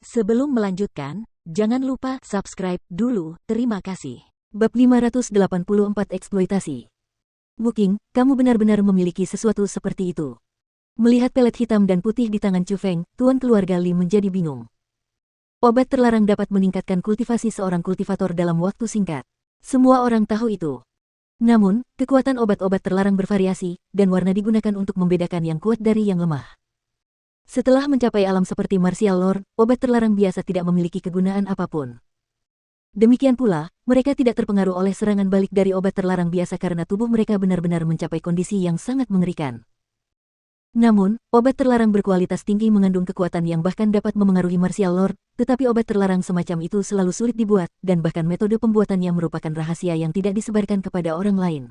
Sebelum melanjutkan, jangan lupa subscribe dulu, terima kasih. Bab 584 Eksploitasi. Wuking, kamu benar-benar memiliki sesuatu seperti itu. Melihat pelet hitam dan putih di tangan Chu Feng, tuan keluarga Li menjadi bingung. Obat terlarang dapat meningkatkan kultivasi seorang kultivator dalam waktu singkat. Semua orang tahu itu. Namun, kekuatan obat-obat terlarang bervariasi, dan warna digunakan untuk membedakan yang kuat dari yang lemah. Setelah mencapai alam seperti Martial Lord, obat terlarang biasa tidak memiliki kegunaan apapun. Demikian pula, mereka tidak terpengaruh oleh serangan balik dari obat terlarang biasa karena tubuh mereka benar-benar mencapai kondisi yang sangat mengerikan. Namun, obat terlarang berkualitas tinggi mengandung kekuatan yang bahkan dapat memengaruhi Martial Lord, tetapi obat terlarang semacam itu selalu sulit dibuat, dan bahkan metode pembuatannya merupakan rahasia yang tidak disebarkan kepada orang lain.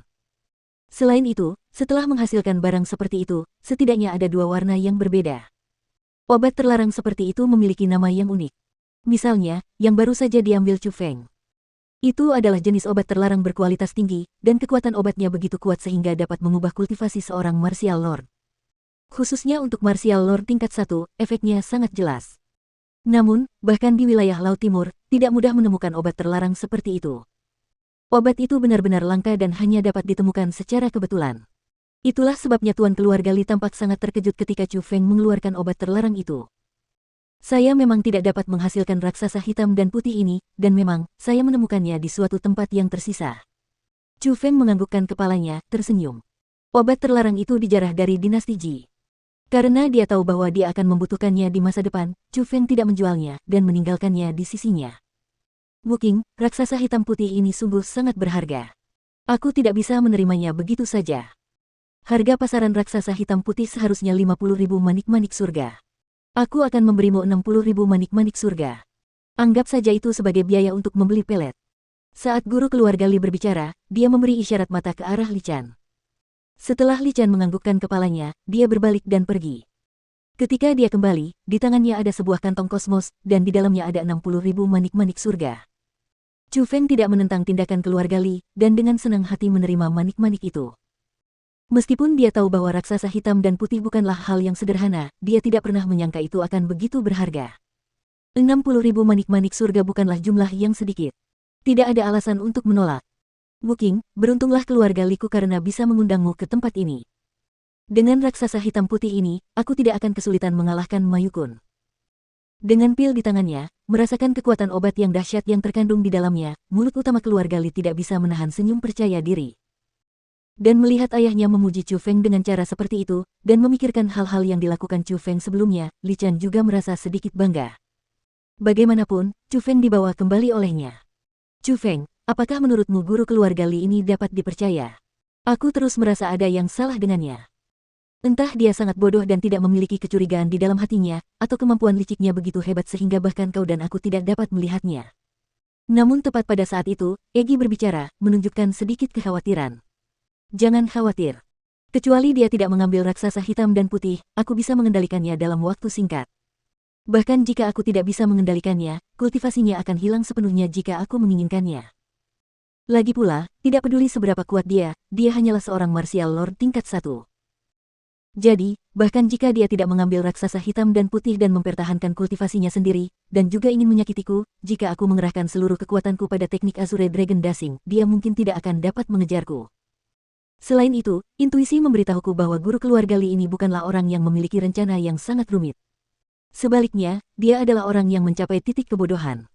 Selain itu, setelah menghasilkan barang seperti itu, setidaknya ada dua warna yang berbeda. Obat terlarang seperti itu memiliki nama yang unik. Misalnya, yang baru saja diambil Chu Feng. Itu adalah jenis obat terlarang berkualitas tinggi, dan kekuatan obatnya begitu kuat sehingga dapat mengubah kultivasi seorang Martial Lord. Khususnya untuk Martial Lord tingkat 1, efeknya sangat jelas. Namun, bahkan di wilayah Laut Timur, tidak mudah menemukan obat terlarang seperti itu. Obat itu benar-benar langka dan hanya dapat ditemukan secara kebetulan. Itulah sebabnya tuan keluarga Li tampak sangat terkejut ketika Chu Feng mengeluarkan obat terlarang itu. Saya memang tidak dapat menghasilkan raksasa hitam dan putih ini, dan memang, saya menemukannya di suatu tempat yang tersisa. Chu Feng menganggukkan kepalanya, tersenyum. Obat terlarang itu dijarah dari dinasti Ji. Karena dia tahu bahwa dia akan membutuhkannya di masa depan, Chu Feng tidak menjualnya, dan meninggalkannya di sisinya. Wuking, raksasa hitam putih ini sungguh sangat berharga. Aku tidak bisa menerimanya begitu saja. Harga pasaran raksasa hitam putih seharusnya 50.000 manik-manik surga. Aku akan memberimu 60.000 manik-manik surga. Anggap saja itu sebagai biaya untuk membeli pelet. Saat guru keluarga Li berbicara, dia memberi isyarat mata ke arah Li Chan. Setelah Li Chan menganggukkan kepalanya, dia berbalik dan pergi. Ketika dia kembali, di tangannya ada sebuah kantong kosmos, dan di dalamnya ada 60.000 manik-manik surga. Chu Feng tidak menentang tindakan keluarga Li, dan dengan senang hati menerima manik-manik itu. Meskipun dia tahu bahwa raksasa hitam dan putih bukanlah hal yang sederhana, dia tidak pernah menyangka itu akan begitu berharga. 60.000 manik-manik surga bukanlah jumlah yang sedikit. Tidak ada alasan untuk menolak. Wuking, beruntunglah keluarga Liku karena bisa mengundangmu ke tempat ini. Dengan raksasa hitam putih ini, aku tidak akan kesulitan mengalahkan Mayukun. Dengan pil di tangannya, merasakan kekuatan obat yang dahsyat yang terkandung di dalamnya, mulut utama keluarga Li tidak bisa menahan senyum percaya diri. Dan melihat ayahnya memuji Chu Feng dengan cara seperti itu, dan memikirkan hal-hal yang dilakukan Chu Feng sebelumnya, Li Chan juga merasa sedikit bangga. Bagaimanapun, Chu Feng dibawa kembali olehnya. Chu Feng, apakah menurutmu guru keluarga Li ini dapat dipercaya? Aku terus merasa ada yang salah dengannya. Entah dia sangat bodoh dan tidak memiliki kecurigaan di dalam hatinya, atau kemampuan liciknya begitu hebat sehingga bahkan kau dan aku tidak dapat melihatnya. Namun tepat pada saat itu, Egi berbicara, menunjukkan sedikit kekhawatiran. Jangan khawatir. Kecuali dia tidak mengambil raksasa hitam dan putih, aku bisa mengendalikannya dalam waktu singkat. Bahkan jika aku tidak bisa mengendalikannya, kultivasinya akan hilang sepenuhnya jika aku menginginkannya. Lagi pula, tidak peduli seberapa kuat dia hanyalah seorang Martial Lord tingkat 1. Jadi, bahkan jika dia tidak mengambil raksasa hitam dan putih dan mempertahankan kultivasinya sendiri, dan juga ingin menyakitiku, jika aku mengerahkan seluruh kekuatanku pada teknik Azure Dragon Dashing, dia mungkin tidak akan dapat mengejarku. Selain itu, intuisi memberitahuku bahwa guru keluarga Li ini bukanlah orang yang memiliki rencana yang sangat rumit. Sebaliknya, dia adalah orang yang mencapai titik kebodohan.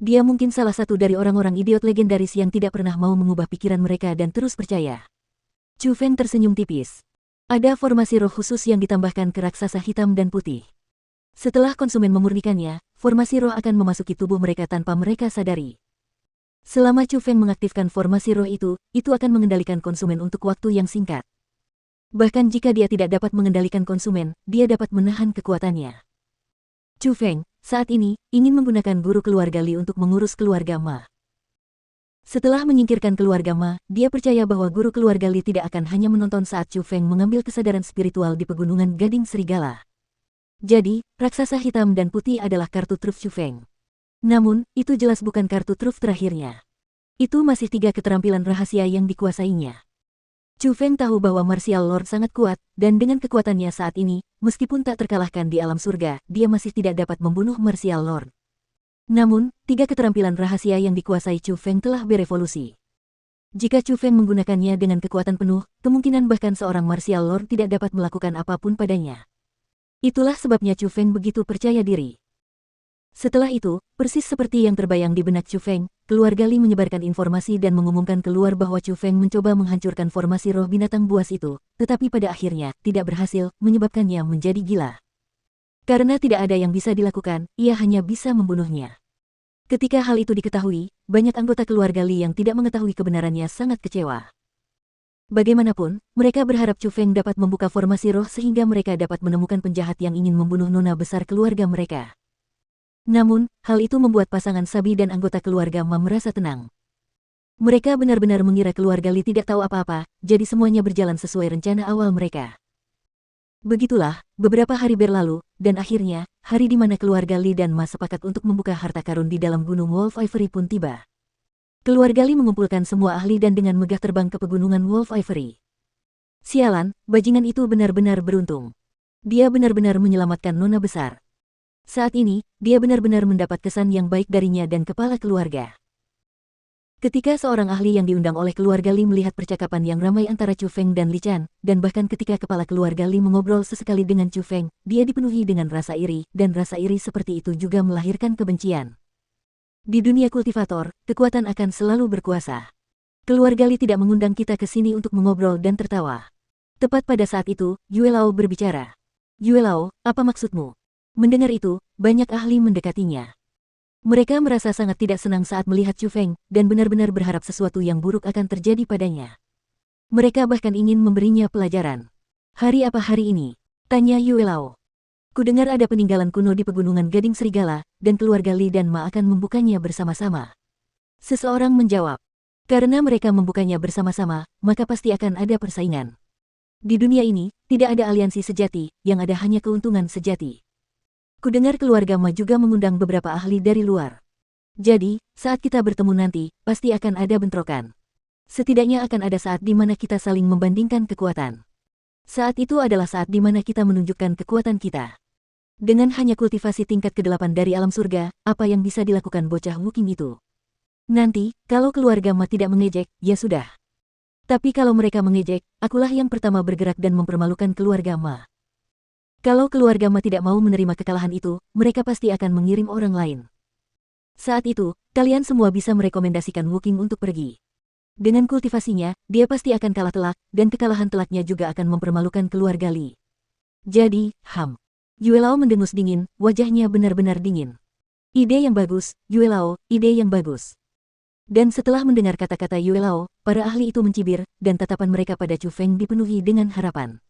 Dia mungkin salah satu dari orang-orang idiot legendaris yang tidak pernah mau mengubah pikiran mereka dan terus percaya. Chu Feng tersenyum tipis. Ada formasi roh khusus yang ditambahkan ke raksasa hitam dan putih. Setelah konsumen memurnikannya, formasi roh akan memasuki tubuh mereka tanpa mereka sadari. Selama Chu Feng mengaktifkan formasi roh itu akan mengendalikan konsumen untuk waktu yang singkat. Bahkan jika dia tidak dapat mengendalikan konsumen, dia dapat menahan kekuatannya. Chu Feng, saat ini, ingin menggunakan guru keluarga Li untuk mengurus keluarga Ma. Setelah menyingkirkan keluarga Ma, dia percaya bahwa guru keluarga Li tidak akan hanya menonton saat Chu Feng mengambil kesadaran spiritual di pegunungan Gading Serigala. Jadi, raksasa hitam dan putih adalah kartu truf Chu Feng. Namun, itu jelas bukan kartu truf terakhirnya. Itu masih 3 keterampilan rahasia yang dikuasainya. Chu Feng tahu bahwa Martial Lord sangat kuat, dan dengan kekuatannya saat ini, meskipun tak terkalahkan di alam surga, dia masih tidak dapat membunuh Martial Lord. Namun, 3 keterampilan rahasia yang dikuasai Chu Feng telah berevolusi. Jika Chu Feng menggunakannya dengan kekuatan penuh, kemungkinan bahkan seorang Martial Lord tidak dapat melakukan apapun padanya. Itulah sebabnya Chu Feng begitu percaya diri. Setelah itu, persis seperti yang terbayang di benak Chu Feng, keluarga Li menyebarkan informasi dan mengumumkan keluar bahwa Chu Feng mencoba menghancurkan formasi roh binatang buas itu, tetapi pada akhirnya tidak berhasil, menyebabkannya menjadi gila. Karena tidak ada yang bisa dilakukan, ia hanya bisa membunuhnya. Ketika hal itu diketahui, banyak anggota keluarga Li yang tidak mengetahui kebenarannya sangat kecewa. Bagaimanapun, mereka berharap Chu Feng dapat membuka formasi roh sehingga mereka dapat menemukan penjahat yang ingin membunuh nona besar keluarga mereka. Namun, hal itu membuat pasangan Sabi dan anggota keluarga Ma merasa tenang. Mereka benar-benar mengira keluarga Li tidak tahu apa-apa, jadi semuanya berjalan sesuai rencana awal mereka. Begitulah, beberapa hari berlalu, dan akhirnya, hari di mana keluarga Li dan Ma sepakat untuk membuka harta karun di dalam gunung Wolf Ivory pun tiba. Keluarga Li mengumpulkan semua ahli dan dengan megah terbang ke pegunungan Wolf Ivory. Sialan, bajingan itu benar-benar beruntung. Dia benar-benar menyelamatkan nona besar. Saat ini, dia benar-benar mendapat kesan yang baik darinya dan kepala keluarga. Ketika seorang ahli yang diundang oleh keluarga Li melihat percakapan yang ramai antara Chu Feng dan Li Chan, dan bahkan ketika kepala keluarga Li mengobrol sesekali dengan Chu Feng, dia dipenuhi dengan rasa iri, dan rasa iri seperti itu juga melahirkan kebencian. Di dunia kultivator, kekuatan akan selalu berkuasa. Keluarga Li tidak mengundang kita ke sini untuk mengobrol dan tertawa. Tepat pada saat itu, Yue Lao berbicara. Yue Lao, apa maksudmu? Mendengar itu, banyak ahli mendekatinya. Mereka merasa sangat tidak senang saat melihat Chu Feng, dan benar-benar berharap sesuatu yang buruk akan terjadi padanya. Mereka bahkan ingin memberinya pelajaran. Hari apa hari ini? Tanya Yue Lao. Kudengar ada peninggalan kuno di pegunungan Gading Serigala, dan keluarga Li dan Ma akan membukanya bersama-sama. Seseorang menjawab. Karena mereka membukanya bersama-sama, maka pasti akan ada persaingan. Di dunia ini, tidak ada aliansi sejati, yang ada hanya keuntungan sejati. Kudengar keluarga Ma juga mengundang beberapa ahli dari luar. Jadi, saat kita bertemu nanti, pasti akan ada bentrokan. Setidaknya akan ada saat di mana kita saling membandingkan kekuatan. Saat itu adalah saat di mana kita menunjukkan kekuatan kita. Dengan hanya kultivasi tingkat ke-8 dari alam surga, apa yang bisa dilakukan bocah Wuking itu? Nanti, kalau keluarga Ma tidak mengejek, ya sudah. Tapi kalau mereka mengejek, akulah yang pertama bergerak dan mempermalukan keluarga Ma. Kalau keluarga Ma tidak mau menerima kekalahan itu, mereka pasti akan mengirim orang lain. Saat itu, kalian semua bisa merekomendasikan Wuking untuk pergi. Dengan kultivasinya, dia pasti akan kalah telak, dan kekalahan telaknya juga akan mempermalukan keluarga Li. Jadi, Yue Lao mendengus dingin, wajahnya benar-benar dingin. Ide yang bagus, Yue Lao, ide yang bagus. Dan setelah mendengar kata-kata Yue Lao, para ahli itu mencibir, dan tatapan mereka pada Chu Feng dipenuhi dengan harapan.